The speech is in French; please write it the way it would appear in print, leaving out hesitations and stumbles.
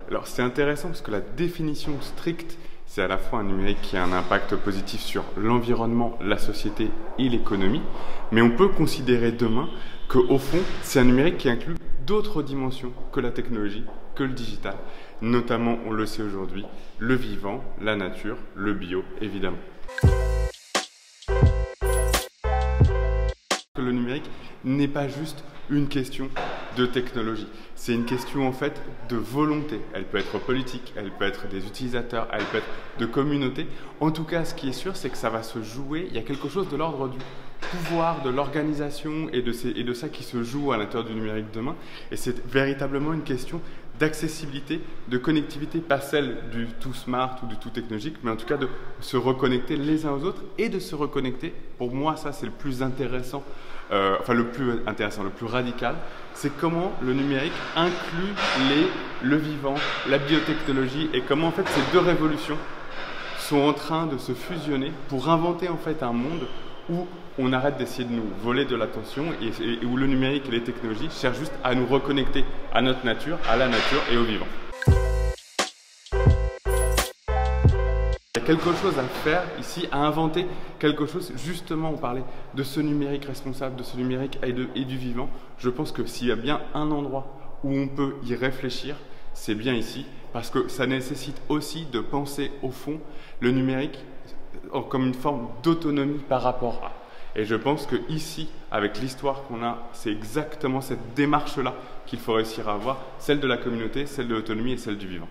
Alors c'est intéressant parce que la définition stricte, c'est à la fois un numérique qui a un impact positif sur l'environnement, la société et l'économie, mais on peut considérer demain qu'au fond, c'est un numérique qui inclut d'autres dimensions que la technologie, que le digital, notamment, on le sait aujourd'hui, le vivant, la nature, le bio, évidemment. Le numérique n'est pas juste une question de technologie, c'est une question en fait de volonté. Elle peut être politique, elle peut être des utilisateurs, elle peut être de communauté. En tout cas, ce qui est sûr, c'est que ça va se jouer, il y a quelque chose de l'ordre du pouvoir, de l'organisation et de ça qui se joue à l'intérieur du numérique demain. Et c'est véritablement une question d'accessibilité, de connectivité, pas celle du tout smart ou du tout technologique, mais en tout cas de se reconnecter les uns aux autres et de se reconnecter. Pour moi, ça c'est le plus intéressant, le plus radical, c'est comment le numérique inclut le vivant, la biotechnologie et comment en fait ces deux révolutions sont en train de se fusionner pour inventer en fait un monde où on arrête d'essayer de nous voler de l'attention et où le numérique et les technologies cherchent juste à nous reconnecter à notre nature, à la nature et au vivant. Il y a quelque chose à faire ici, à inventer quelque chose. Justement, on parlait de ce numérique responsable, de ce numérique et du vivant. Je pense que s'il y a bien un endroit où on peut y réfléchir, c'est bien ici, parce que ça nécessite aussi de penser au fond le numérique comme une forme d'autonomie par rapport à. Et je pense que ici, avec l'histoire qu'on a, c'est exactement cette démarche-là qu'il faut réussir à avoir, celle de la communauté, celle de l'autonomie et celle du vivant.